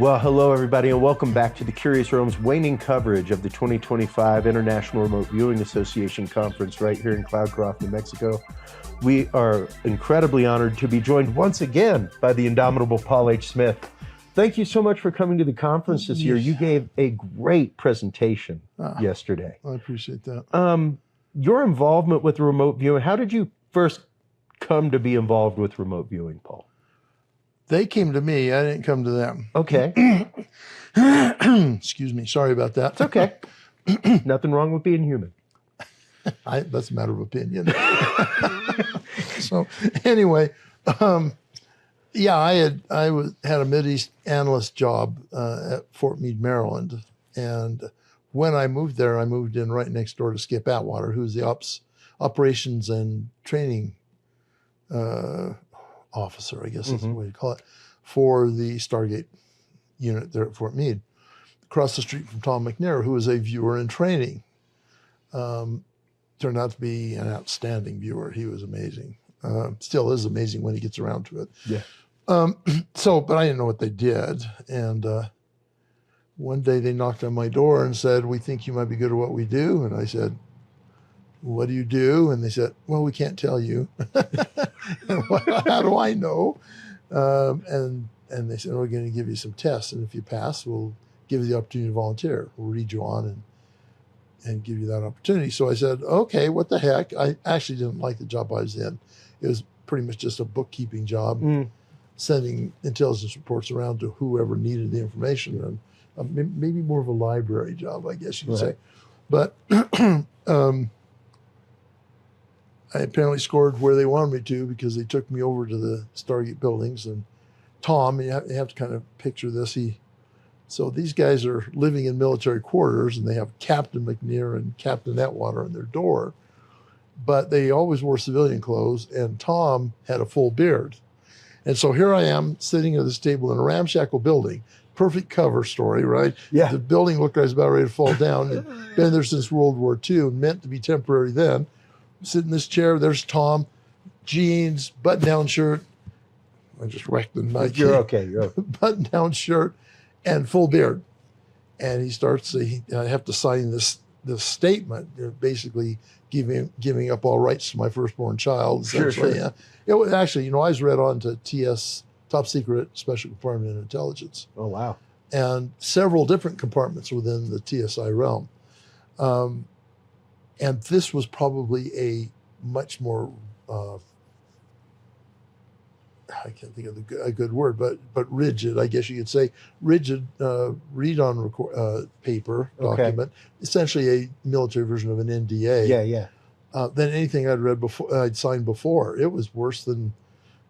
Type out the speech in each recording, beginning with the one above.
Well, hello everybody, and welcome back to the Curious Realms waning coverage of the 2025 International Remote Viewing Association Conference right here in Cloudcroft, New Mexico. We are incredibly honored to be joined once again by the indomitable Paul H. Smith. Thank you so much for coming to the conference this year. You gave a great presentation yesterday. I appreciate that. Your involvement with remote viewing, how did you first come to be involved with remote viewing, Paul? They came to me. I didn't come to them. Okay. Excuse me. Sorry about that. It's okay. Nothing wrong with being human. That's a matter of opinion. So anyway, yeah, I had a Mideast analyst job at Fort Meade, Maryland, and when I moved there, I moved in right next door to Skip Atwater, who's the operations and training officer, I guess is the way to call it, for the Stargate unit there at Fort Meade, across the street from Tom McNair, who was a viewer in training. Turned out to be an outstanding viewer. He was amazing. Still is amazing when he gets around to it. Yeah. But I didn't know what they did. And one day they knocked on my door and said, "We think you might be good at what we do." And I said, "What do you do?" And they said, "Well, we can't tell you." How do I know? And they said, "We're going to give you some tests. And if you pass, we'll give you the opportunity to volunteer. We'll read you on and give you that opportunity." So I said, "Okay, what the heck?" I actually didn't like the job I was in. It was pretty much just a bookkeeping job, sending intelligence reports around to whoever needed the information, and maybe more of a library job, I guess you could say. But I apparently scored where they wanted me to, because they took me over to the Stargate buildings. And Tom, you have to kind of picture this. So these guys are living in military quarters, and they have Captain McNair and Captain Atwater on their door, but they always wore civilian clothes, and Tom had a full beard. And so here I am sitting at this table in a ramshackle building, perfect cover story, right? Yeah. The building looked like it was about ready to fall down. It'd been there since World War II and meant to be temporary then. Sit in this chair, there's Tom, jeans, button-down shirt. I just wrecked the mic. You're okay. Button-down shirt and full beard. And he starts, I have to sign this statement, basically giving up all rights to my firstborn child. Sure. Yeah. It was actually, I was read on to TS, Top Secret Special Compartment in Intelligence. Oh, wow. And several different compartments within the TSI realm. And this was probably a much more, I can't think of a good word, but rigid, I guess you could say, rigid read-on paper document, essentially a military version of an NDA. Yeah. Than anything I'd signed before. It was worse than,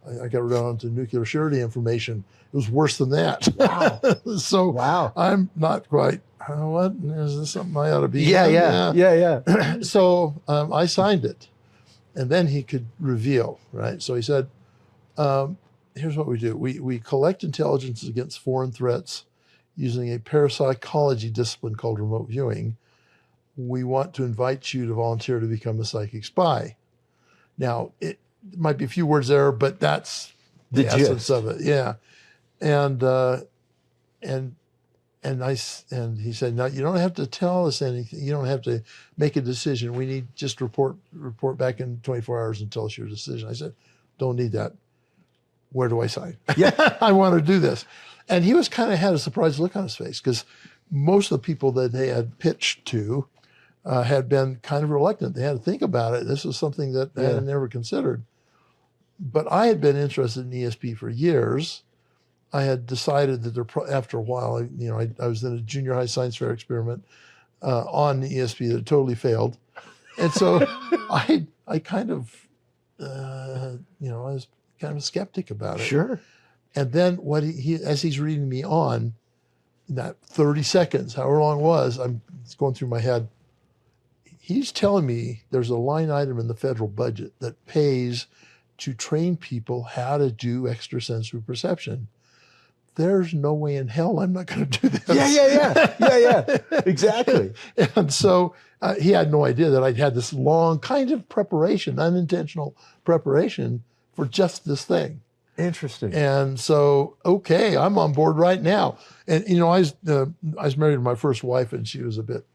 I got down to nuclear surety information. It was worse than that. Wow. So wow. I'm not quite, what, is this something I ought to be? Yeah. So I signed it, and then he could reveal, right? So he said, here's what we do. We collect intelligence against foreign threats using a parapsychology discipline called remote viewing. We want to invite you to volunteer to become a psychic spy. Now, it might be a few words there, but that's the essence of it. Yeah. And he said, "Now, you don't have to tell us anything. You don't have to make a decision. We need just report back in 24 hours and tell us your decision." I said, "Don't need that. Where do I sign?" Yeah, I want to do this. And he had a surprised look on his face, because most of the people that they had pitched to had been kind of reluctant. They had to think about it. This was something that they had never considered. But I had been interested in ESP for years. I had decided that after a while, I was in a junior high science fair experiment on the ESP that totally failed. And so I kind of, I was kind of a skeptic about it. Sure. And then as he's reading me on, in that 30 seconds, however long it was, it's going through my head. He's telling me there's a line item in the federal budget that pays to train people how to do extrasensory perception. There's no way in hell I'm not going to do this. Yeah. Exactly. And so he had no idea that I'd had this long kind of preparation, unintentional preparation for just this thing. Interesting. And so, okay, I'm on board right now. And I was married to my first wife, and she was a bit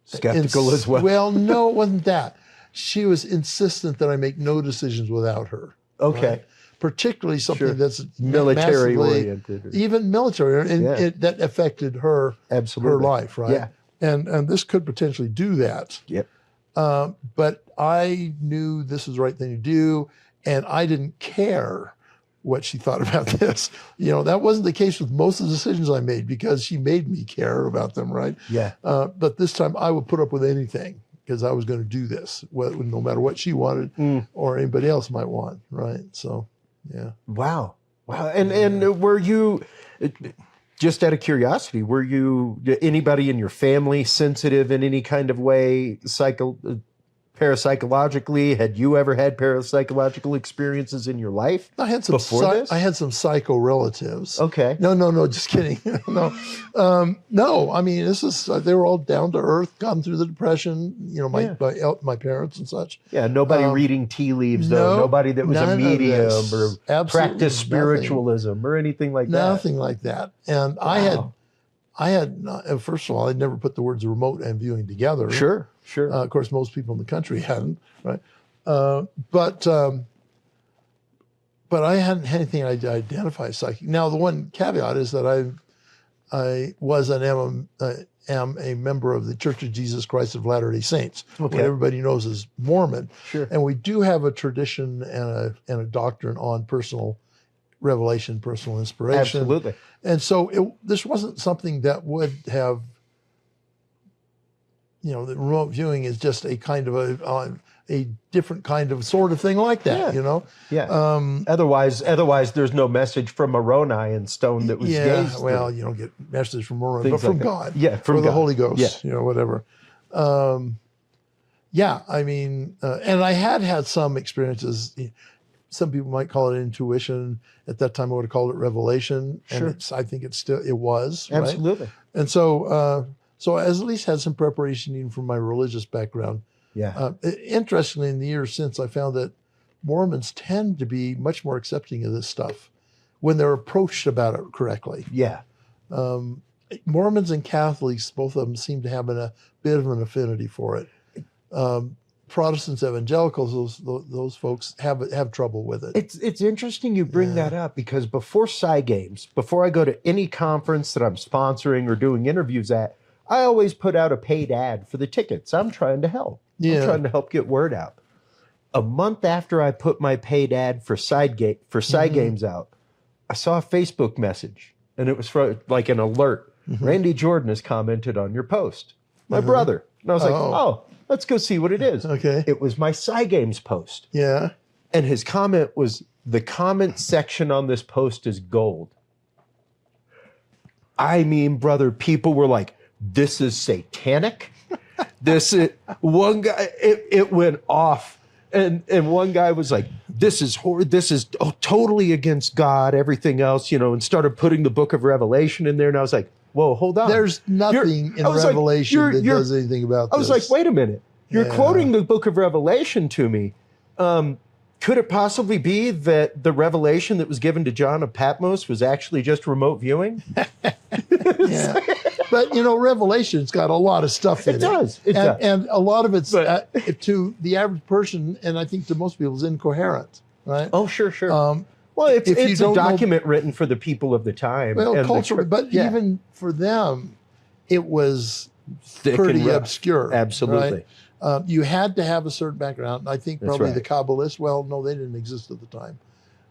Skeptical as well. Well, no, it wasn't that. She was insistent that I make no decisions without her. Okay. Right? Particularly something Sure. that's Military massively- oriented. even military, and Yeah. that affected her Absolutely. life, right? Yeah. And this could potentially do that. Yep. But I knew this was the right thing to do, and I didn't care what she thought about this. That wasn't the case with most of the decisions I made because she made me care about them, right? Yeah. But this time I would put up with anything because I was going to do this, no matter what she wanted or anybody else might want, right? So, yeah. Wow. And were you, just out of curiosity, were you anybody in your family sensitive in any kind of way, parapsychologically? Had you ever had parapsychological experiences in your life? I had some before this? I had some psycho relatives. Okay. No, just kidding. No, I mean, they were all down to earth, gone through the depression, my parents and such. Yeah, nobody reading tea leaves, though. Nobody that was a medium or Absolutely practiced spiritualism or anything like that. Nothing like that. And Wow. I had, first of all, I'd never put the words remote and viewing together. Sure. Of course, most people in the country hadn't, right? But I hadn't had anything I'd identify as psychic. Now, the one caveat is that I was and am a member of the Church of Jesus Christ of Latter-day Saints, what everybody knows as Mormon. Sure. And we do have a tradition and a doctrine on personal revelation, personal inspiration. Absolutely. And so this wasn't something that would have, the remote viewing is just a kind of a different kind of sort of thing like that, Yeah. Otherwise, there's no message from Moroni in stone that was gazed through. Well, you don't get messages from Moroni, but from God. Yeah, from or the God. Holy Ghost, Yeah. whatever. I mean, and I had some experiences. Some people might call it intuition. At that time, I would have called it revelation. Sure. And I think it was. Right? Absolutely. And so I at least had some preparation even from my religious background. Yeah. Interestingly, in the years since, I found that Mormons tend to be much more accepting of this stuff when they're approached about it correctly. Yeah. Mormons and Catholics, both of them seem to have a bit of an affinity for it. Protestants, evangelicals, those folks have trouble with it. It's interesting you bring that up because before Games, before I go to any conference that I'm sponsoring or doing interviews at, I always put out a paid ad for the tickets. I'm trying to help. Yeah. I'm trying to help get word out. A month after I put my paid ad for Games out, I saw a Facebook message, and it was for like an alert. Randy Jordan has commented on your post. My brother. And I was like, oh, let's go see what it is. Okay. It was my Games post. Yeah. And his comment was, the comment section on this post is gold. I mean, brother, people were like, this is satanic. This is one guy, it went off. And one guy was like, this is totally against God, everything else, and started putting the book of Revelation in there. And I was like, whoa, hold on. There's nothing in Revelation that does anything about this. I was like, wait a minute. You're quoting the book of Revelation to me. Could it possibly be that the revelation that was given to John of Patmos was actually just remote viewing? Yeah. But, Revelation's got a lot of stuff in it. It does. And a lot of it's, to the average person, and I think to most people, is incoherent, right? Oh, sure. Well, it's a document written for the people of the time. Well, culturally, but even for them, it was thick pretty and rough. obscure. Absolutely. Right? You had to have a certain background. I think That's probably right. the Kabbalists, well, no, they didn't exist at the time.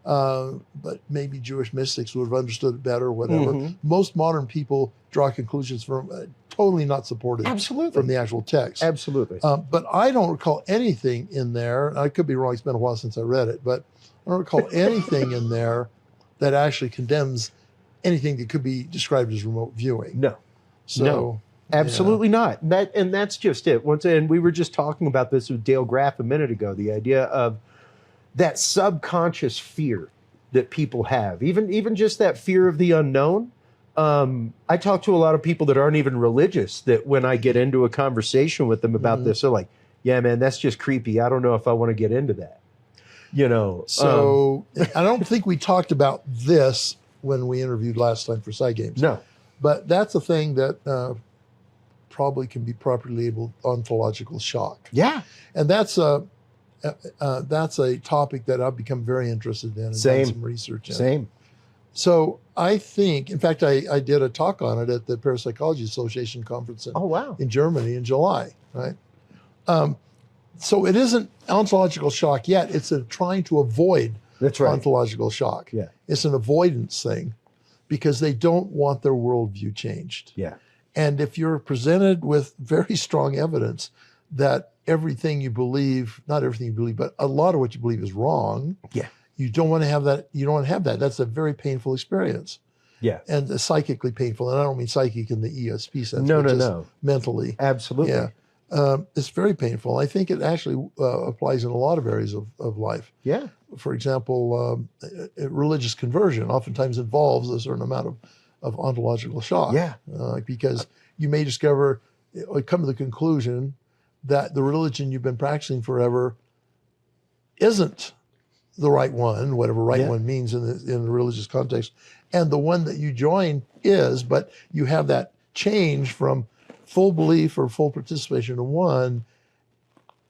But maybe Jewish mystics would have understood it better, whatever. Most modern people draw conclusions from totally not supported from the actual text. Absolutely. But I don't recall anything in there. I could be wrong. It's been a while since I read it, but I don't recall anything in there that actually condemns anything that could be described as remote viewing. No. So, no. Absolutely not. That's just it. And we were just talking about this with Dale Graff a minute ago, the idea of that subconscious fear that people have, even just that fear of the unknown. I talk to a lot of people that aren't even religious, that when I get into a conversation with them about this, they're like, yeah, man, that's just creepy. I don't know if I want to get into that. So I don't think we talked about this when we interviewed last time for Side Games. No. But that's a thing that probably can be properly labeled ontological shock. Yeah. And that's a topic that I've become very interested in and Same. done some research in. Same. So I think, in fact, I did a talk on it at the Parapsychology Association conference Oh, wow. in Germany in July, right? So it isn't ontological shock yet. It's trying to avoid That's right. ontological shock. Yeah. It's an avoidance thing because they don't want their worldview changed. Yeah. And if you're presented with very strong evidence that everything you believe, not everything you believe, but a lot of what you believe is wrong, Yeah. you don't want to have that. You don't want to have that. That's a very painful experience. Yeah. And psychically painful. And I don't mean psychic in the ESP sense. No, but no, just no. mentally. Absolutely. Yeah. It's very painful. I think it actually applies in a lot of areas of life. Yeah. For example, religious conversion oftentimes involves a certain amount of ontological shock. Yeah. Because you may discover, or come to the conclusion that the religion you've been practicing forever isn't the right one, whatever right one means in the religious context, and the one that you join is, but you have that change from full belief or full participation in one,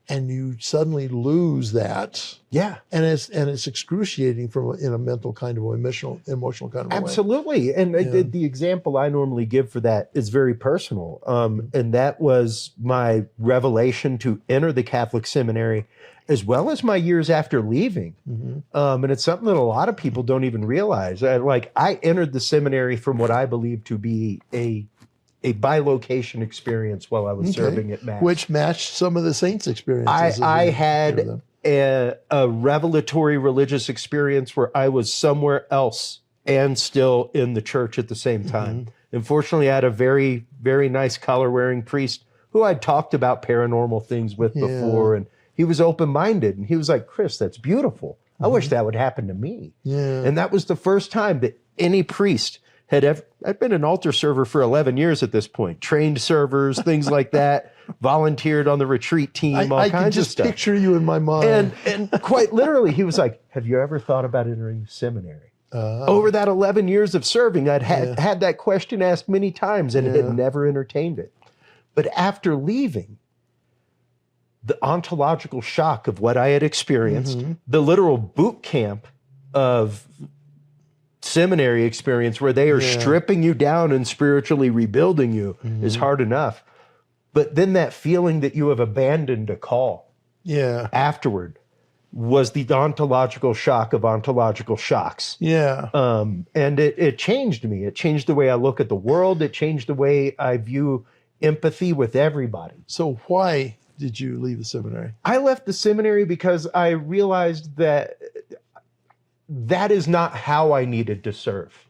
and you suddenly lose that. Yeah. And it's excruciating in a mental kind of emotional kind of a way. Absolutely. And the example I normally give for that is very personal. And that was my revelation to enter the Catholic seminary, as well as my years after leaving. And it's something that a lot of people don't even realize. I entered the seminary from what I believe to be a bilocation experience while I was serving at Mass. Which matched some of the saints' experiences. I had a revelatory religious experience where I was somewhere else and still in the church at the same time. Unfortunately, I had a very, very nice collar-wearing priest who I'd talked about paranormal things with before, and he was open-minded, and he was like, "Chris, that's beautiful. I wish that would happen to me." And that was the first time that any priest had ever. I'd been an altar server for 11 years at this point, trained servers, things like that, volunteered on the retreat team, all kinds of stuff. I can just picture you in my mind. And quite literally, he was like, "Have you ever thought about entering seminary?" Over that 11 years of serving, I'd had that question asked many times and had never entertained it. But after leaving, the ontological shock of what I had experienced, the literal boot camp of seminary experience where they are stripping you down and spiritually rebuilding you is hard enough. But then that feeling that you have abandoned a call afterward was the ontological shock of ontological shocks. And it changed me. It changed the way I look at the world. It changed the way I view empathy with everybody. So why did you leave the seminary? I left the seminary because I realized that that is not how I needed to serve.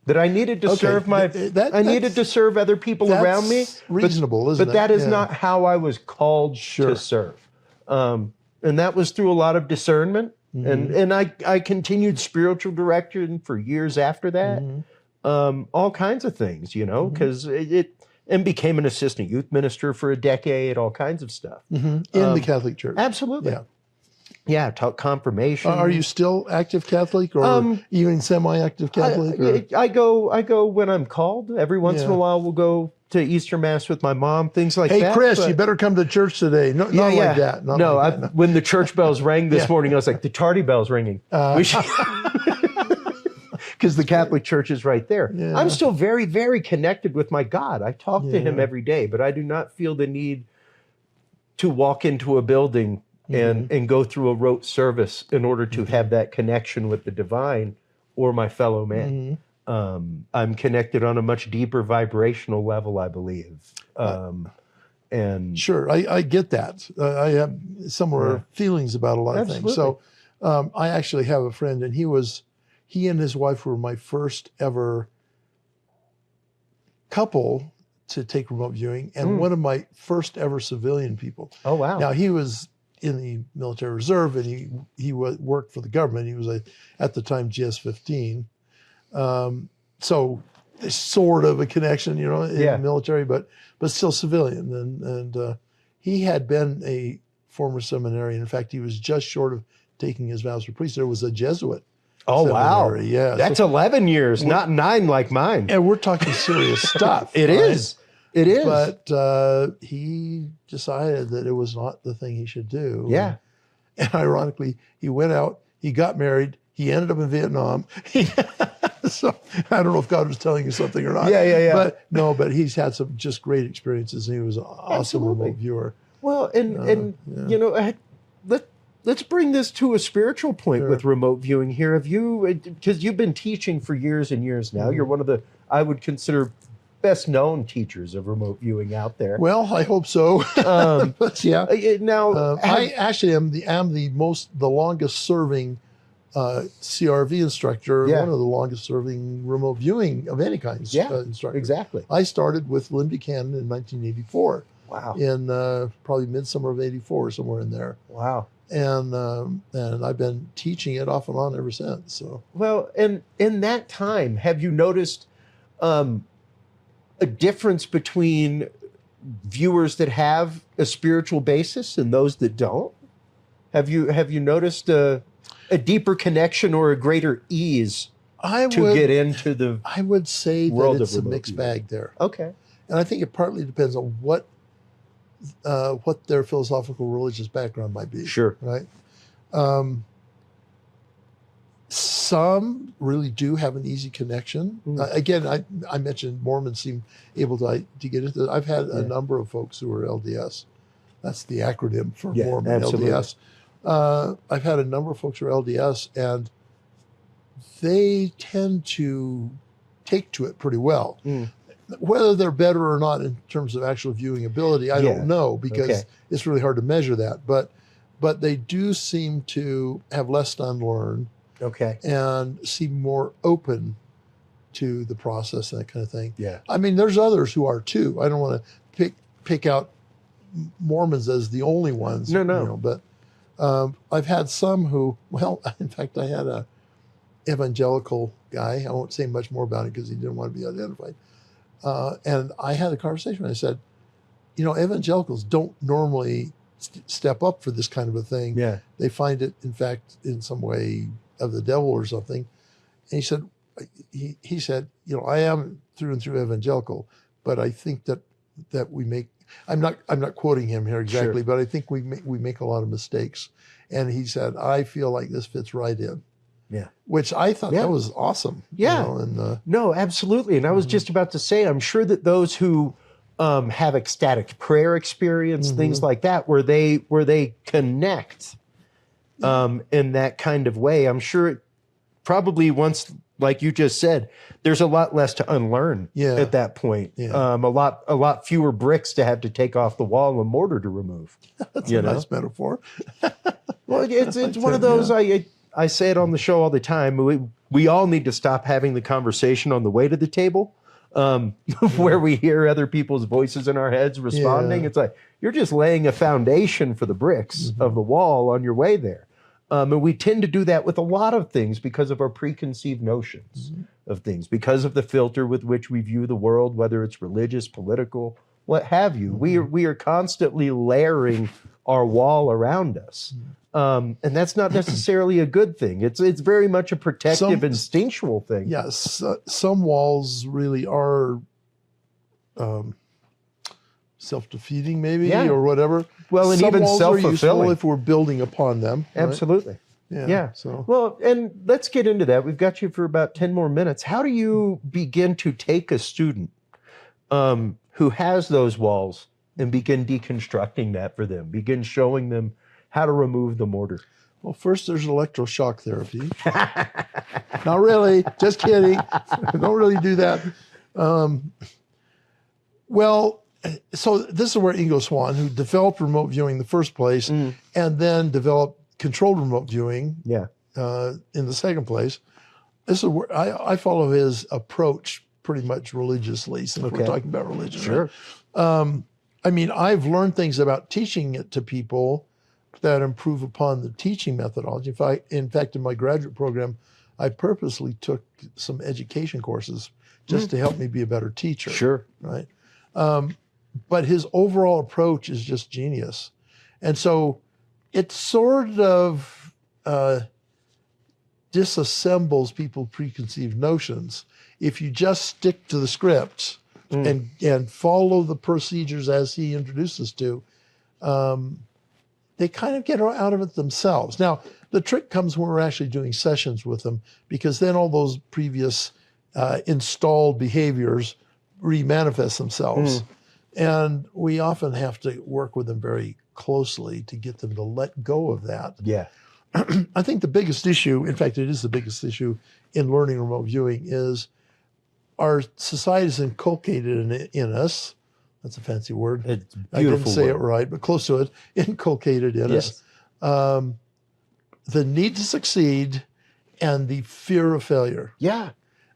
That I needed to serve I needed to serve other people around me. Reasonable, isn't it? But that is not how I was called to serve. And that was through a lot of discernment. And I continued spiritual direction for years after that. All kinds of things, because and became an assistant youth minister for a decade, all kinds of stuff. In the Catholic Church. Absolutely. Yeah, taught confirmation. Are you still active Catholic or even semi-active Catholic? I go when I'm called. Every once in a while we'll go to Easter Mass with my mom, things like that. Hey, Chris, you better come to church today. Not like that. When the church bells rang this morning, I was like, the tardy bell's ringing. Because the Catholic Church is right there. I'm still very, very connected with my God. I talk to him every day, but I do not feel the need to walk into a building and go through a rote service in order to have that connection with the divine or my fellow man. I'm connected on a much deeper vibrational level, I believe. And sure, I get that. I have similar feelings about a lot of things. So I actually have a friend, and he and his wife were my first ever couple to take remote viewing, and one of my first ever civilian people. Oh, wow. Now, he was in the military reserve, and he worked for the government. He was at the time GS-15. So there's sort of a connection, in the military, but still civilian. And he had been a former seminarian. In fact, he was just short of taking his vows for priesthood. He was a Jesuit. Oh, wow. seminary. Yeah. That's 11 years, not 9 like mine. And we're talking serious stuff. It right? is. It is. But he decided that it was not the thing he should do. Yeah. And ironically, he went out, he got married, he ended up in Vietnam. So I don't know if God was telling you something or not. Yeah. But he's had some just great experiences, and he was an awesome Absolutely. remote viewer. Well, let's bring this to a spiritual point Sure. with remote viewing here. Have you, because you've been teaching for years and years now, you're one of the, I would consider, best known teachers of remote viewing out there. Well, I hope so. But yeah. Now, I actually am the longest serving CRV instructor, Yeah. one of the longest serving remote viewing of any kind instructor. exactly. I started with Lynn Buchanan in 1984. Wow. In probably midsummer of '84, somewhere in there. Wow. And I've been teaching it off and on ever since. So Well, and in that time, have you noticed a difference between viewers that have a spiritual basis and those that don't? Have you noticed a deeper connection or a greater ease to get into the I would say world that it's of a remote mixed viewing? bag there. Okay. And I think it partly depends on what their philosophical religious background might be. Sure. Right. Some really do have an easy connection. Again, I mentioned Mormons seem able to get into it. I've had a number of folks who are LDS. That's the acronym for Mormon, absolutely. LDS. I've had a number of folks who are LDS, and they tend to take to it pretty well. Whether they're better or not in terms of actual viewing ability, I don't know, because it's really hard to measure that. But they do seem to have less to unlearn. Okay. And seem more open to the process and that kind of thing. Yeah. I mean, there's others who are too. I don't want to pick out Mormons as the only ones. No. You know, but I've had some who, well, in fact, I had a evangelical guy. I won't say much more about it because he didn't want to be identified. And I had a conversation. I said, evangelicals don't normally step up for this kind of a thing. Yeah. They find it, in fact, in some way of the devil or something. And he said, I am through and through evangelical, but I think that we make, I'm not quoting him here exactly, but I think we make a lot of mistakes. And he said, I feel like this fits right in. Yeah. Which I thought that was awesome. Yeah. No, absolutely. And I was just about to say, I'm sure that those who have ecstatic prayer experience, things like that, where they connect in that kind of way, I'm sure it probably once, like you just said, there's a lot less to unlearn at that point. Yeah. A lot fewer bricks to have to take off the wall and mortar to remove. That's a nice metaphor. Well, it's one of those, I say it on the show all the time. We all need to stop having the conversation on the way to the table. Where we hear other people's voices in our heads responding. It's like, you're just laying a foundation for the bricks of the wall on your way there. And we tend to do that with a lot of things because of our preconceived notions of things, because of the filter with which we view the world, whether it's religious, political, what have you. We are constantly layering our wall around us. And that's not necessarily a good thing. It's very much a protective, instinctual thing. Yes, some walls really are self-defeating, maybe, or whatever. Well, and some even walls are useful self-fulfilling if we're building upon them. Right? Absolutely. Yeah. So well, and let's get into that. We've got you for about 10 more minutes. How do you begin to take a student who has those walls and begin deconstructing that for them? Begin showing them how to remove the mortar? Well, first there's electroshock therapy. Not really, just kidding. Don't really do that. Well, so this is where Ingo Swann, who developed remote viewing in the first place, and then developed controlled remote viewing in the second place. This is where I follow his approach pretty much religiously, since we're talking about religion. Sure. Right? I mean, I've learned things about teaching it to people that improve upon the teaching methodology. In fact, in my graduate program, I purposely took some education courses just to help me be a better teacher. Sure. Right. But his overall approach is just genius. And so it sort of disassembles people's preconceived notions. If you just stick to the script and follow the procedures as he introduces to, they kind of get out of it themselves. Now, the trick comes when we're actually doing sessions with them, because then all those previous installed behaviors remanifest themselves. And we often have to work with them very closely to get them to let go of that. Yeah. I think the biggest issue, in fact, it is the biggest issue in learning remote viewing, is our society is inculcated in us. That's a fancy word. It's a I didn't beautiful say word. it right, but close to it. Inculcated in us. The need to succeed and the fear of failure. Yeah.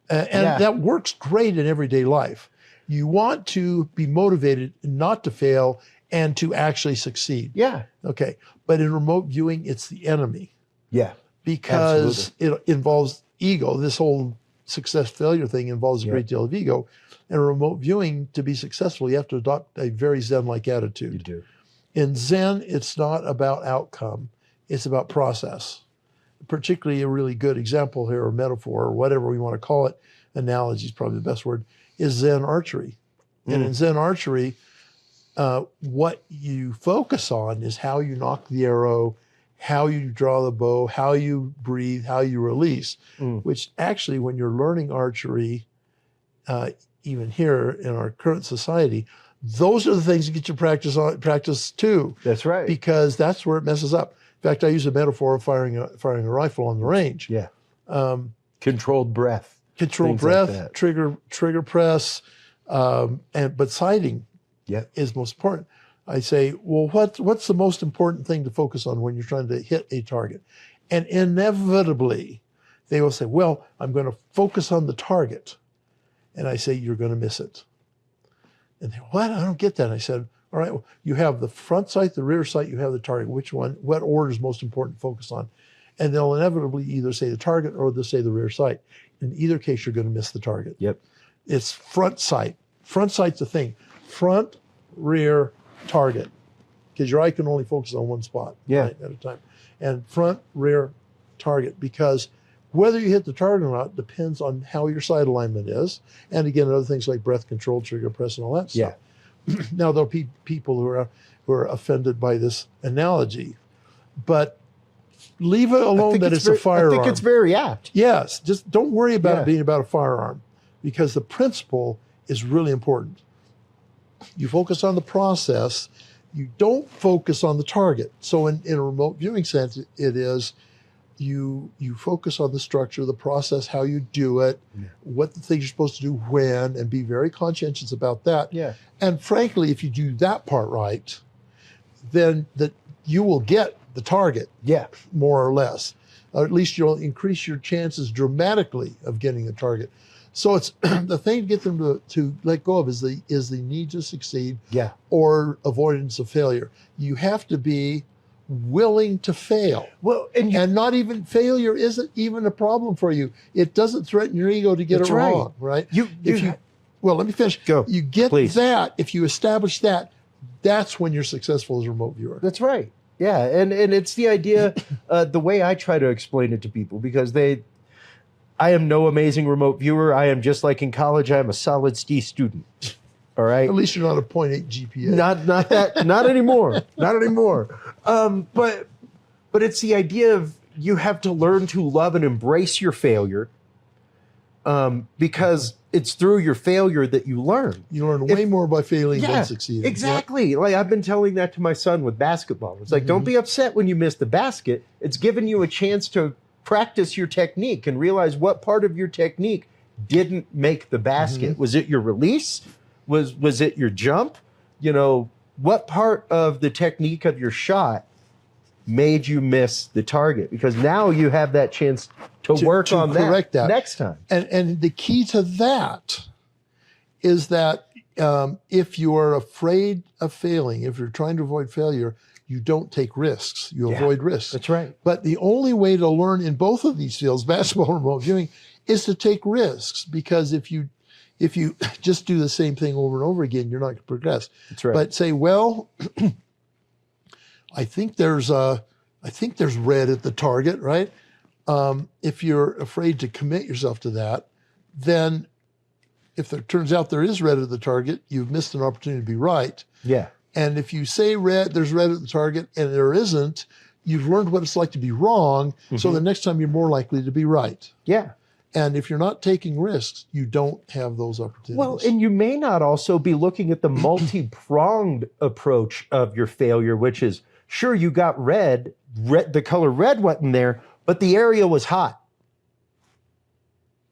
And that works great in everyday life. You want to be motivated not to fail and to actually succeed. Yeah. Okay. But in remote viewing, it's the enemy, Yeah. because it involves ego. This whole success failure thing involves a great deal of ego. And remote viewing, to be successful, you have to adopt a very Zen-like attitude. You do. In Zen, it's not about outcome. It's about process. Particularly a really good example here, or metaphor, or whatever we want to call it, analogy is probably the best word, is Zen archery. And in Zen archery, what you focus on is how you knock the arrow, how you draw the bow, how you breathe, how you release, which actually, when you're learning archery, even here in our current society, those are the things that get you practice too. That's right. Because that's where it messes up. In fact, I use a metaphor of firing a rifle on the range. Yeah. Controlled breath. Controlled Things like breath, that. trigger press, but sighting is most important. I say, well, what's the most important thing to focus on when you're trying to hit a target? And inevitably, they will say, well, I'm going to focus on the target. And I say, you're going to miss it. And they, what? I don't get that. And I said, all right, well, you have the front sight, the rear sight, you have the target. Which one, what order is most important to focus on? And they'll inevitably either say the target or they'll say the rear sight. In either case, you're going to miss the target. Yep. It's front sight. Front sight's the thing. Front, rear, target. Because your eye can only focus on one spot right, at a time. And front, rear, target. Because whether you hit the target or not depends on how your sight alignment is. And again, other things like breath control, trigger press, and all that stuff. Now, there'll be people who are offended by this analogy, but leave it alone that it's a firearm. I think it's very apt. Yes, just don't worry about it being about a firearm, because the principle is really important. You focus on the process, you don't focus on the target. So in a remote viewing sense, it is you focus on the structure, the process, how you do it, what the things you're supposed to do when, and be very conscientious about that. Yeah. And frankly, if you do that part right, then you will get the target, more or less. Or at least you'll increase your chances dramatically of getting the target. So it's the thing to get them to let go of is the need to succeed, or avoidance of failure. You have to be willing to fail. Well, and not even failure isn't even a problem for you. It doesn't threaten your ego to get it wrong, right? Well, let me finish. Go. You get Please. that, if you establish that, that's when you're successful as a remote viewer. That's right. Yeah, and it's the idea, the way I try to explain it to people, because I am no amazing remote viewer. I am just like in college. I am a solid C student. All right. At least you're not a 0.8 GPA. Not that. Not anymore. Not anymore. But it's the idea of you have to learn to love and embrace your failure, because it's through your failure that you learn. You learn way more by failing than succeeding. Exactly. Like I've been telling that to my son with basketball. It's like, don't be upset when you miss the basket. It's giving you a chance to practice your technique and realize what part of your technique didn't make the basket. Was it your release? Was it your jump? You know, what part of the technique of your shot made you miss the target? Because now you have that chance to work on that next time. And the key to that is that if you are afraid of failing, if you're trying to avoid failure, you don't take risks. You avoid risks. That's right. But the only way to learn in both of these fields, basketball and remote viewing, is to take risks. Because if you just do the same thing over and over again, you're not going to progress. That's right. But say, well, I think there's red at the target, right? If you're afraid to commit yourself to that, then if it turns out there is red at the target, you've missed an opportunity to be right. Yeah. And if you say there's red at the target and there isn't, you've learned what it's like to be wrong. So the next time you're more likely to be right. Yeah. And if you're not taking risks, you don't have those opportunities. Well, and you may not also be looking at the multi-pronged approach of your failure, which is, sure, you got red, the color red wasn't there, but the area was hot.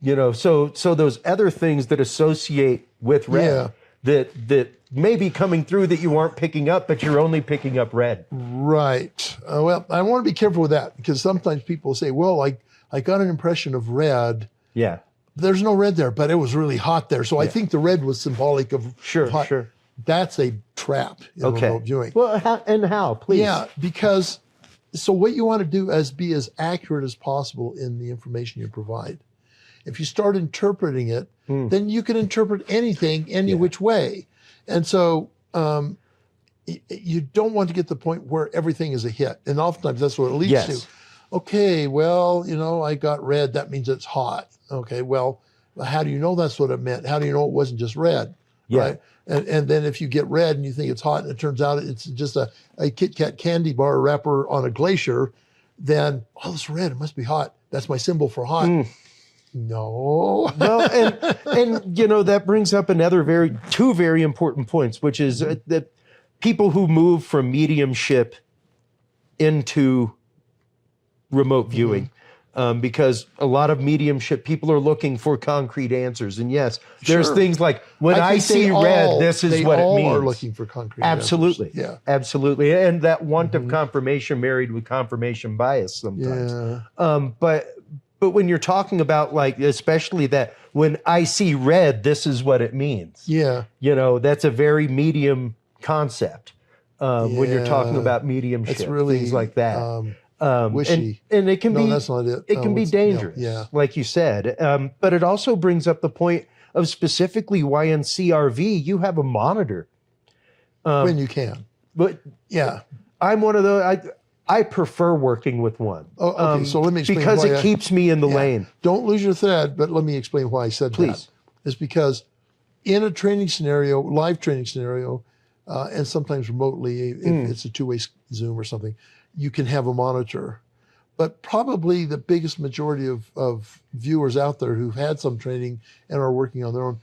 You know, so those other things that associate with red that may be coming through that you aren't picking up, but you're only picking up red. Right. Well, I want to be careful with that because sometimes people say, well, I got an impression of red. Yeah. There's no red there, but it was really hot there. So I think the red was symbolic of hot. Sure. That's a trap in remote viewing. Well, how, please? Yeah, because so what you want to do is be as accurate as possible in the information you provide. If you start interpreting it, then you can interpret anything any which way. And so you don't want to get to the point where everything is a hit. And oftentimes that's what it leads to. Okay, well, I got red. That means it's hot. Okay, well, how do you know that's what it meant? How do you know it wasn't just red? Yeah. Right? And then if you get red and you think it's hot and it turns out it's just a Kit Kat candy bar wrapper on a glacier, then, oh, it's red. It must be hot. That's my symbol for hot. No. Well, and that brings up two very important points, which is that people who move from mediumship into remote viewing, because a lot of mediumship people are looking for concrete answers. And yes, there's things like when I see red, this is what it means. They all are looking for concrete Absolutely. answers. Yeah. Absolutely. And that want of confirmation married with confirmation bias sometimes. Yeah. But when you're talking about especially that when I see red, this is what it means. Yeah. That's a very medium concept when you're talking about mediumship, things like that. Wishy. And it can be, that's not it. It can be dangerous, like you said. But it also brings up the point of specifically why in CRV you have a monitor. When you can. But yeah, I'm one of those. I prefer working with one. Oh, okay. So let me explain because why it keeps me in the lane. Don't lose your thread, but let me explain why I said that. It's because in a training scenario, live training scenario, and sometimes remotely, if it's a two-way Zoom or something, you can have a monitor. But probably the biggest majority of viewers out there who've had some training and are working on their own,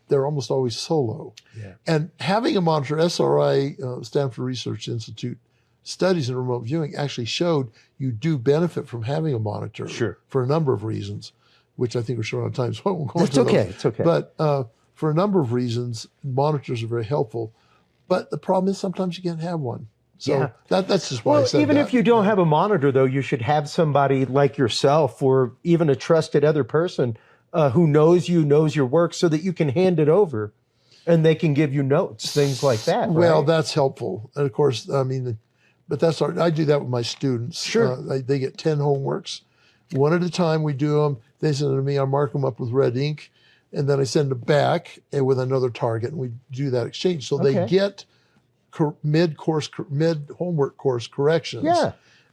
they're almost always solo. Yeah. And having a monitor, SRI, Stanford Research Institute, studies in remote viewing actually showed you do benefit from having a monitor for a number of reasons, which I think we're short on time, so I won't go into those. It's okay. But for a number of reasons, monitors are very helpful. But the problem is sometimes you can't have one. So that's just why I said even if you don't have a monitor, though, you should have somebody like yourself or even a trusted other person who knows you, knows your work, so that you can hand it over and they can give you notes, things like that. Well, right? that's helpful. And of course, I mean, but that's I do that with my students. Sure. They get 10 homeworks. One at a time we do them. They send them to me. I mark them up with red ink. And then I send them back with another target. And we do that exchange. So they get mid homework course corrections. Yeah.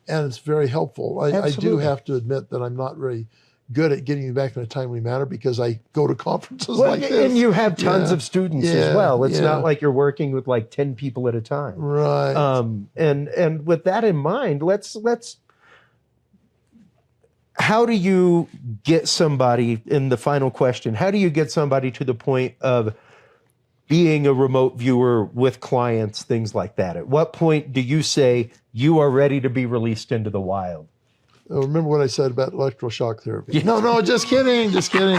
And it's very helpful. I do have to admit that I'm not very good at getting you back in a timely manner because I go to conferences like this. And you have tons of students as well. It's not like you're working with 10 people at a time. Right. And with that in mind, let's how do you get somebody, in the final question, how do you get somebody to the point of being a remote viewer with clients, things like that? At what point do you say you are ready to be released into the wild? Remember what I said about electroshock therapy? Yeah. No, just kidding.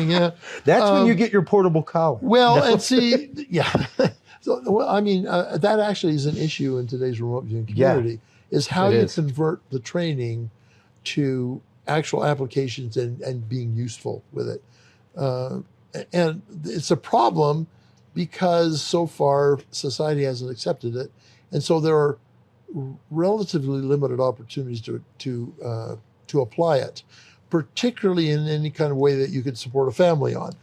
Yeah. That's when you get your portable collar. Well, and see, So, I mean, that actually is an issue in today's remote viewing community, is how you convert the training to actual applications and being useful with it. And it's a problem because so far society hasn't accepted it. And so there are relatively limited opportunities to apply it, particularly in any kind of way that you could support a family on.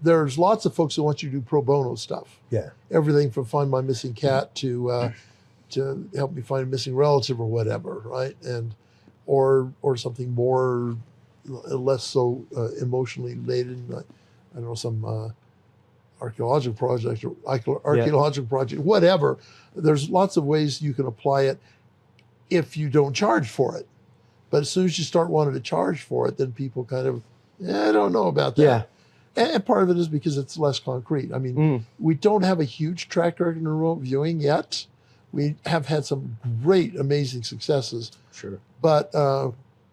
There's lots of folks that want you to do pro bono stuff. Yeah. Everything from find my missing cat to help me find a missing relative or whatever, right? And or something more less so emotionally laden. I don't know, some archaeological project or archaeological project, whatever. There's lots of ways you can apply it if you don't charge for it. But as soon as you start wanting to charge for it, then people kind of, I don't know about that. Yeah. And part of it is because it's less concrete. I mean, we don't have a huge track record in remote viewing yet. We have had some great, amazing successes. Sure. But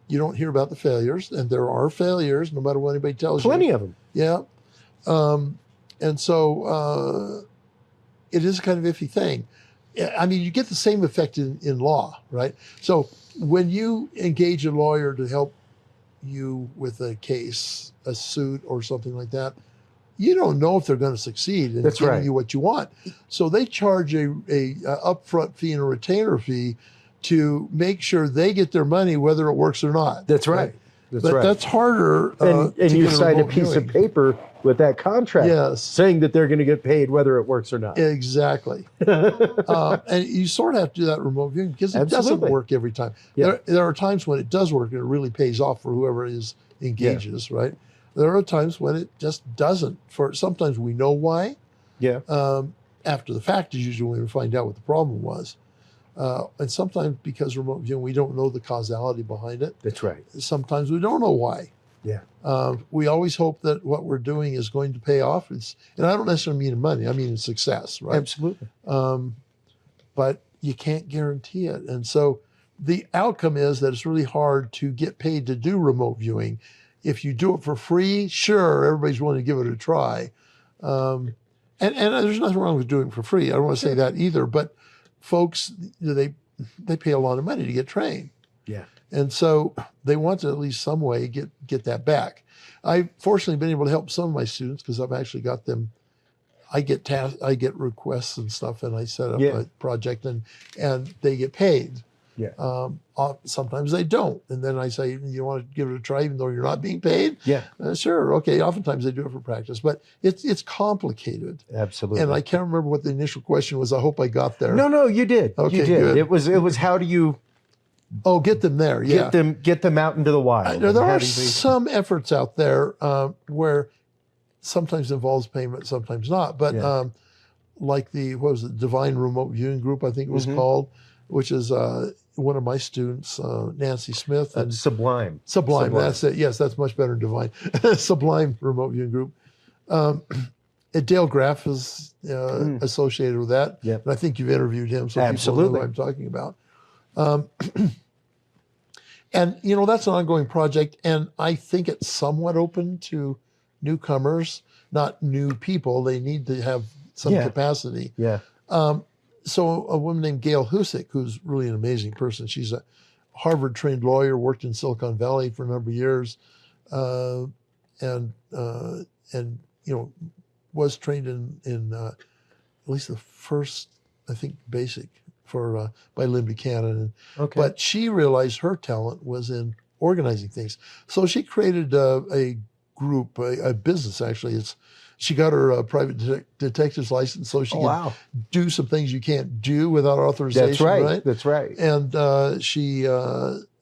you don't hear about the failures, and there are failures, no matter what anybody tells you. Plenty of them. Yeah. And so it is a kind of iffy thing. I mean, you get the same effect in law, right? So when you engage a lawyer to help you with a case, a suit, or something like that, you don't know if they're going to succeed in giving you what you want. So they charge a upfront fee and a retainer fee to make sure they get their money, whether it works or not. That's right. But that's harder. And you sign a piece of paper with that contract saying that they're going to get paid whether it works or not. Exactly. And you sort of have to do that remote viewing because it doesn't work every time. Yeah. There are times when it does work and it really pays off for whoever engages, right? There are times when it just doesn't. Sometimes we know why. Yeah. After the fact is usually when we find out what the problem was. And sometimes because remote viewing, we don't know the causality behind it. That's right. Sometimes we don't know why. Yeah. We always hope that what we're doing is going to pay off. And I don't necessarily mean in money. I mean in success, right? Absolutely. But you can't guarantee it. And so the outcome is that it's really hard to get paid to do remote viewing. If you do it for free, sure, everybody's willing to give it a try. And there's nothing wrong with doing it for free. I don't want to say that either. But folks, they pay a lot of money to get trained. Yeah. And so they want to at least some way get that back. I've fortunately been able to help some of my students because I've actually got them. I get requests and stuff, and I set up a project, and they get paid. Yeah. Sometimes they don't, and then I say, "You want to give it a try, even though you're not being paid?" Yeah. Sure. Okay. Oftentimes they do it for practice, but it's complicated. Absolutely. And I can't remember what the initial question was. I hope I got there. No, you did. Okay, you did. good. It was how do you get them there? Yeah. Get them out into the wild. There are some efforts out there where sometimes involves payment, sometimes not. But like the Divine Remote Viewing Group, I think it was called, which is one of my students, Nancy Smith. And Sublime. That's it. Yes, that's much better than Divine. Sublime Remote Viewing Group. And Dale Graff is associated with that. Yep. And I think you've interviewed him, so people know what I'm talking about. And, that's an ongoing project, and I think it's somewhat open to newcomers, not new people. They need to have some capacity. Yeah. So a woman named Gail Husick, who's really an amazing person, she's a Harvard-trained lawyer, worked in Silicon Valley for a number of years, and was trained in at least the first, I think, basic by Lynn Buchanan. Okay. But she realized her talent was in organizing things. So she created a group, a business actually. She got her private detective's license so she can do some things you can't do without authorization. That's right. And she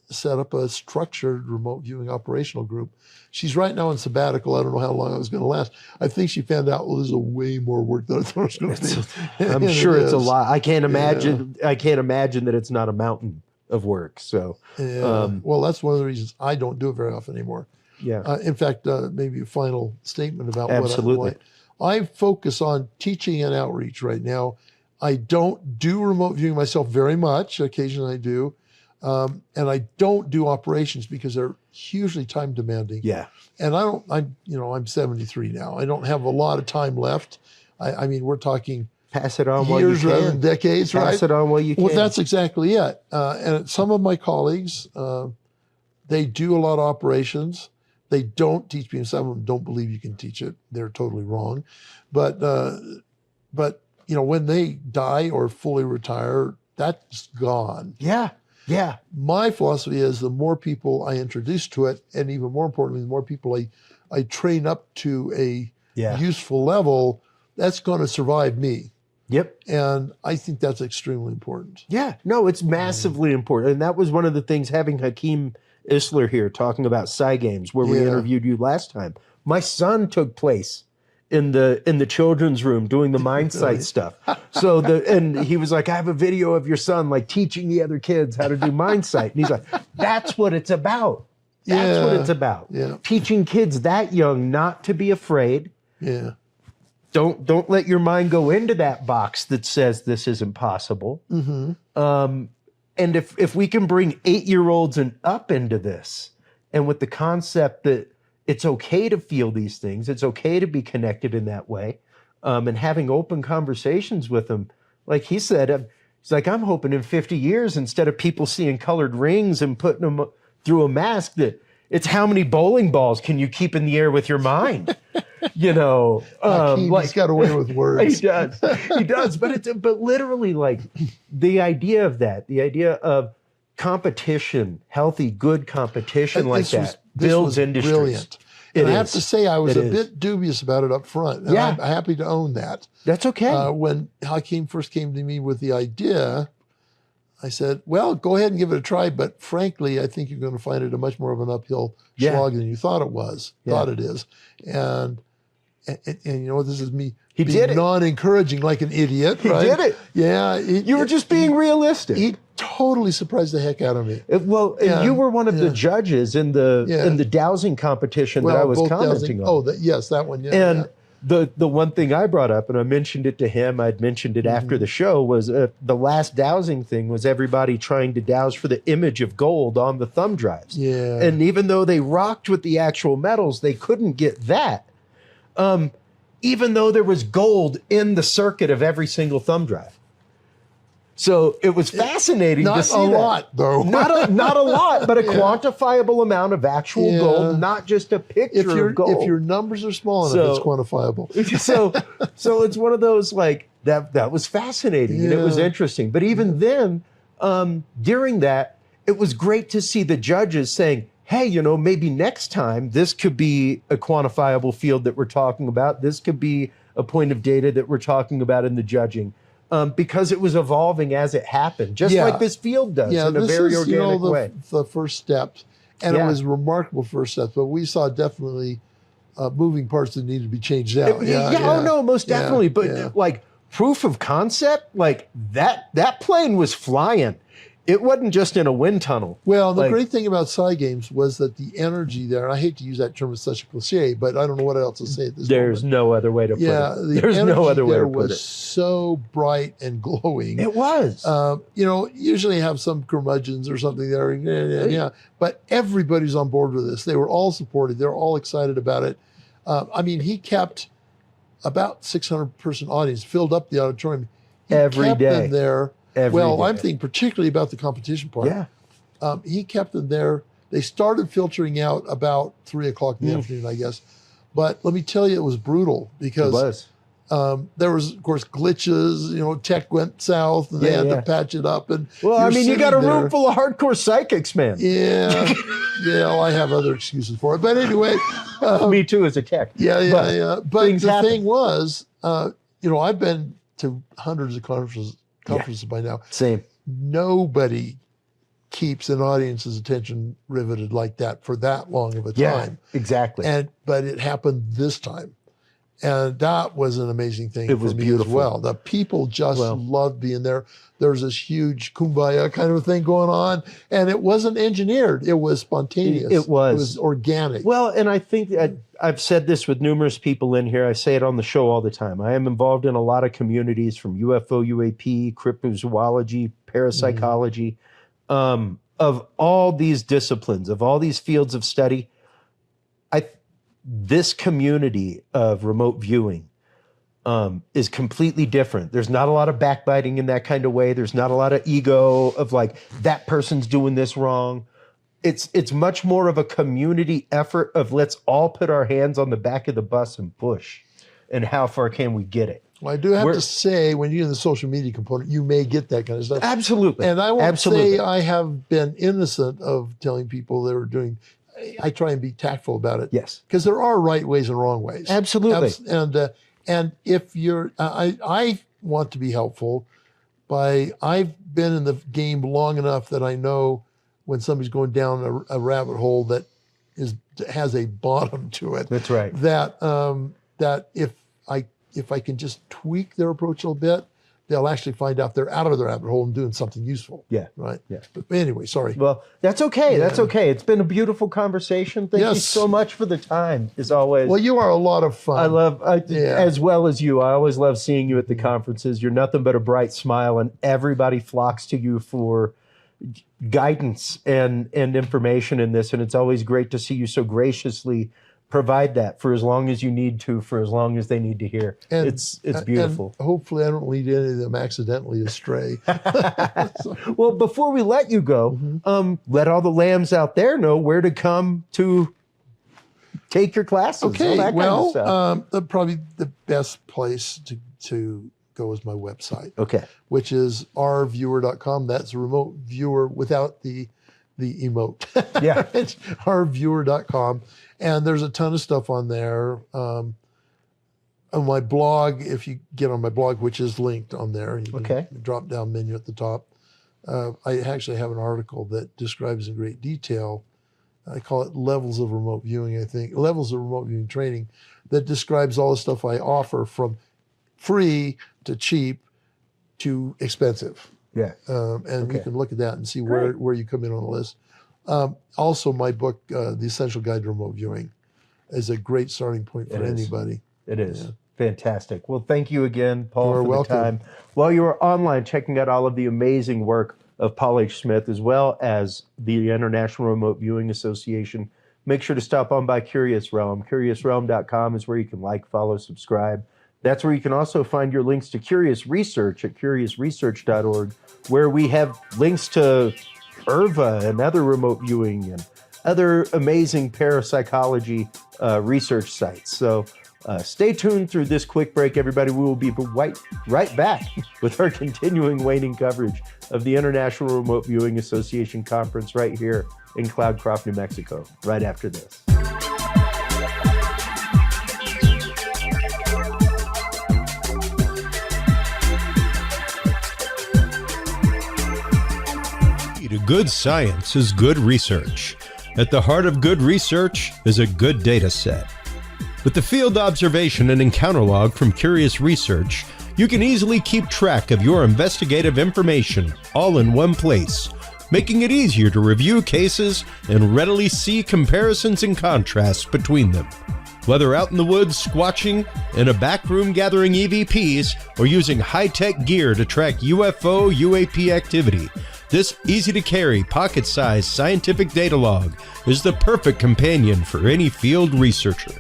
set up a structured remote viewing operational group. She's right now in sabbatical. I don't know how long it was going to last. I think she found out, there's a way more work than I thought it was going to be. I'm sure it's a lot. I can't imagine. I can't imagine that it's not a mountain of work. So, well, that's one of the reasons I don't do it very often anymore. Yeah. In fact, maybe a final statement about Absolutely. what I focus on teaching and outreach right now. I don't do remote viewing myself very much. Occasionally I do. And I don't do operations because they're hugely time demanding. Yeah. And I'm 73 now. I don't have a lot of time left. I mean, we're talking pass it on while you years can. rather than decades, right? Pass it on while you can. Well, that's exactly it. And some of my colleagues, they do a lot of operations. They don't teach me. Some of them don't believe you can teach it. They're totally wrong. But when they die or fully retire, that's gone. Yeah. Yeah. My philosophy is the more people I introduce to it, and even more importantly, the more people I train up to a useful level, that's going to survive me. Yep. And I think that's extremely important. Yeah. No, it's massively important. And that was one of the things having Hakeem Isler here talking about Psy Games, where we Yeah. interviewed you last time. My son took place in the children's room doing the mind sight stuff. So and he was like, I have a video of your son like teaching the other kids how to do mind sight. And he's like, that's what it's about. That's what it's about. Yeah. Teaching kids that young not to be afraid. Yeah. Don't let your mind go into that box that says this isn't possible. Mm-hmm. And if we can bring 8-year-olds and up into this, and with the concept that it's okay to feel these things, it's okay to be connected in that way, and having open conversations with them, like he said, he's like, I'm hoping in 50 years, instead of people seeing colored rings and putting them through a mask, that it's how many bowling balls can you keep in the air with your mind? You know, He's got away with words. He does. But literally, like the idea of competition, healthy, good competition like that builds industries. Brilliant. And I have to say, I was a bit dubious about it up front. And Yeah. I'm happy to own that. That's okay. When Hakeem first came to me with the idea, I said, well, go ahead and give it a try. But frankly, I think you're going to find it a much more of an uphill slog than you thought it is. And you know, this is me being non-encouraging like an idiot. He right? did it. Yeah. You were just being realistic. He totally surprised the heck out of me. And you were one of the judges in the dowsing competition that I was commenting on. Yes, that one. Yeah, and the one thing I brought up, and I mentioned it to him, I'd mentioned it after the show, was the last dowsing thing was everybody trying to douse for the image of gold on the thumb drives. Yeah. And even though they rocked with the actual metals, they couldn't get that. Even though there was gold in the circuit of every single thumb drive. So it was fascinating to see that. Not a lot, though. Not a lot, but a quantifiable amount of actual gold, not just a picture of gold. If your numbers are small enough, it's quantifiable. So it's one of those like that was fascinating and it was interesting. But even then, during that, it was great to see the judges saying, hey, you know, maybe next time this could be a quantifiable field that we're talking about. This could be a point of data that we're talking about in the judging. Because it was evolving as it happened, just like this field does in a very organic way. The first steps, and it was remarkable first steps, but we saw definitely moving parts that needed to be changed out. Oh no, most definitely. But like proof of concept, like that plane was flying. It wasn't just in a wind tunnel. Well, the great thing about Psy Games was that the energy there, and I hate to use that term, it's such a cliche, but I don't know what else to say at this There's moment. no other way to put it. There's no other way to put it. Was so bright and glowing. It was. You know, usually have some curmudgeons or something there. But everybody's on board with this. They were all supported. They're all excited about it. I mean, he kept about 600-person audience, filled up the auditorium. Every day. Them there. Every day. I'm thinking particularly about the competition part. Yeah. He kept them there. They started filtering out about 3 o'clock in the afternoon, I guess. But let me tell you, it was brutal because there was, of course, glitches. You know, tech went south, and they had to patch it up. And you got a room full of hardcore psychics, man. Yeah, well, I have other excuses for it, but anyway. Me too, as a tech. But the thing was, you know, I've been to hundreds of conferences by now. Same. Nobody keeps an audience's attention riveted like that for that long of a time. Exactly. But it happened this time. And that was an amazing thing for me as well. The people just loved being there. There was this huge kumbaya kind of thing going on. And it wasn't engineered. It was spontaneous. It was. It was organic. Well, and I think I've said this with numerous people in here. I say it on the show all the time. I am involved in a lot of communities from UFO, UAP, cryptozoology, parapsychology, of all these disciplines, of all these fields of study. This community of remote viewing is completely different. There's not a lot of backbiting in that kind of way. There's not a lot of ego of like, that person's doing this wrong. It's much more of a community effort of let's all put our hands on the back of the bus and push. And how far can we get it? Well, I do have to say, when you're in the social media component, you may get that kind of stuff. Absolutely. And I won't say I have been innocent of telling people they were doing. I try and be tactful about it. Yes. Because there are right ways and wrong ways. Absolutely. And if you're, want to be helpful. I've been in the game long enough that I know when somebody's going down a rabbit hole that has a bottom to it. That's right. That if I can just tweak their approach a little bit, they'll actually find out they're out of the rabbit hole and doing something useful. Yeah. Right. Yeah. But anyway, sorry. Well, that's okay. Yeah. That's okay. It's been a beautiful conversation. Thank you so much for the time, as always. Well, you are a lot of fun. As well as you. I always love seeing you at the conferences. You're nothing but a bright smile, and everybody flocks to you for guidance and information in this. And it's always great to see you so graciously provide that for as long as you need to, for as long as they need to hear. And it's beautiful. And hopefully I don't lead any of them accidentally astray. Well, before we let you go, let all the lambs out there know where to come to take your classes. Okay, All that kind of stuff. Probably the best place to go is my website. Okay. Which is rviewer.com. That's a remote viewer without the emote. Yeah. It's rviewer.com. And there's a ton of stuff on there. On my blog, if you get on my blog, which is linked on there, you can drop down menu at the top. I actually have an article that describes in great detail, I call it levels of remote viewing, I think, levels of remote viewing training, that describes all the stuff I offer from free to cheap to expensive. Yeah. And you can look at that and see where you come in on the list. Also, my book, The Essential Guide to Remote Viewing, is a great starting point for anybody. It is. Yeah. Fantastic. Well, thank you again, Paul, for welcome. the time. While you are online checking out all of the amazing work of Paul H. Smith, as well as the International Remote Viewing Association, make sure to stop on by Curious Realm. CuriousRealm.com is where you can like, follow, subscribe. That's where you can also find your links to Curious Research at curiousresearch.org, where we have links to IRVA and other remote viewing and other amazing parapsychology research sites. So stay tuned through this quick break, everybody. We will be right back with our continuing waning coverage of the International Remote Viewing Association Conference right here in Cloudcroft, New Mexico, right after this. To good science is good research. At the heart of good research is a good data set. With the field observation and encounter log from Curious Research, you can easily keep track of your investigative information all in one place, making it easier to review cases and readily see comparisons and contrasts between them. Whether out in the woods squatching, in a back room gathering EVPs, or using high-tech gear to track UFO, UAP activity, this easy-to-carry, pocket-sized scientific data log is the perfect companion for any field researcher.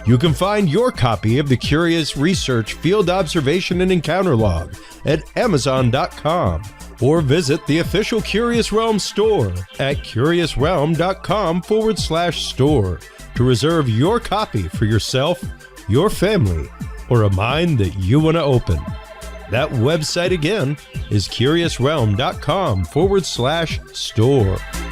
You can find your copy of the Curious Research Field Observation and Encounter Log at Amazon.com or visit the official Curious Realm store at curiousrealm.com/store to reserve your copy for yourself, your family, or a mind that you want to open. That website again is curiousrealm.com/store.